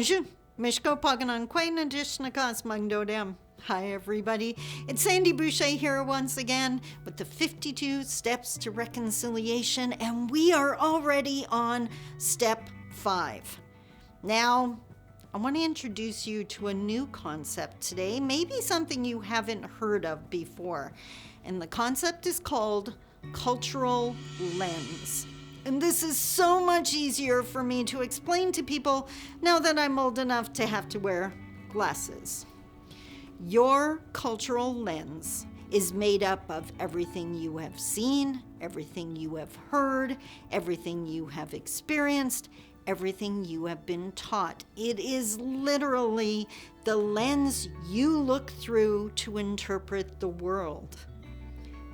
Bonjour, Mishko Paganan Quain Adishnakas Mangdodem. Hi everybody, it's Sandi Boucher here once again with the 52 Steps to Reconciliation, and we are already on step 5. Now, I want to introduce you to a new concept today, maybe something you haven't heard of before, and the concept is called cultural lens. And this is so much easier for me to explain to people now that I'm old enough to have to wear glasses. Your cultural lens is made up of everything you have seen, everything you have heard, everything you have experienced, everything you have been taught. It is literally the lens you look through to interpret the world.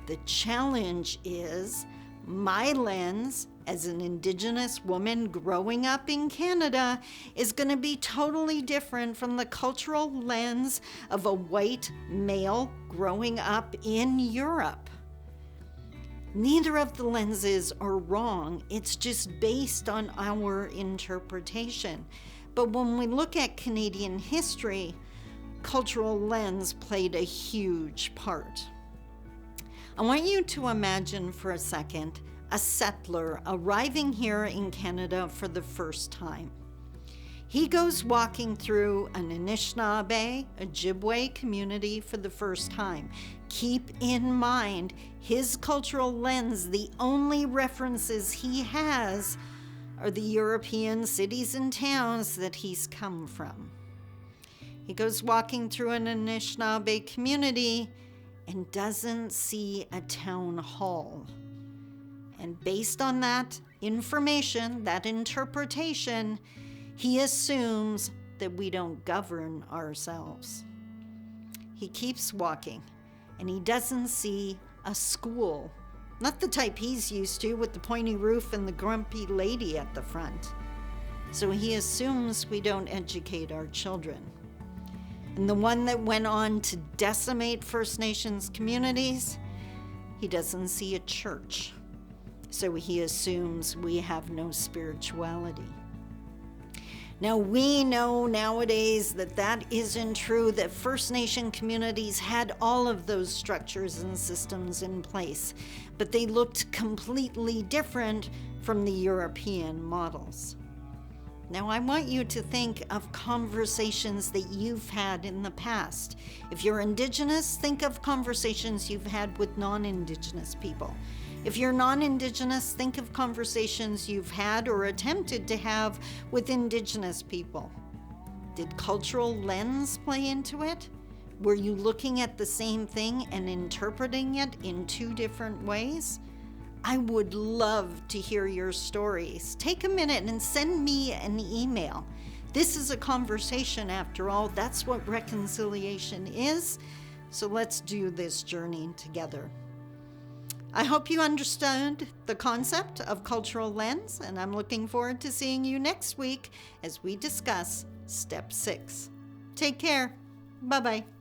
The challenge is my lens as an Indigenous woman growing up in Canada is going to be totally different from the cultural lens of a white male growing up in Europe. Neither of the lenses are wrong. It's just based on our interpretation. But when we look at Canadian history, cultural lens played a huge part. I want you to imagine for a second a settler arriving here in Canada for the first time. He goes walking through an Anishinaabe, Ojibwe community for the first time. Keep in mind, his cultural lens, the only references he has are the European cities and towns that he's come from. He goes walking through an Anishinaabe community and doesn't see a town hall. And based on that information, that interpretation, he assumes that we don't govern ourselves. He keeps walking, and he doesn't see a school, not the type he's used to with the pointy roof and the grumpy lady at the front. So he assumes we don't educate our children. And the one that went on to decimate First Nations communities, he doesn't see a church. So he assumes we have no spirituality. Now we know nowadays that that isn't true, that First Nation communities had all of those structures and systems in place, but they looked completely different from the European models. Now I want you to think of conversations that you've had in the past. If you're Indigenous, think of conversations you've had with non-Indigenous people. If you're non-Indigenous, think of conversations you've had or attempted to have with Indigenous people. Did cultural lens play into it? Were you looking at the same thing and interpreting it in two different ways? I would love to hear your stories. Take a minute and send me an email. This is a conversation after all. That's what reconciliation is. So let's do this journey together. I hope you understood the concept of cultural lens, and I'm looking forward to seeing you next week as we discuss step 6. Take care. Bye-bye.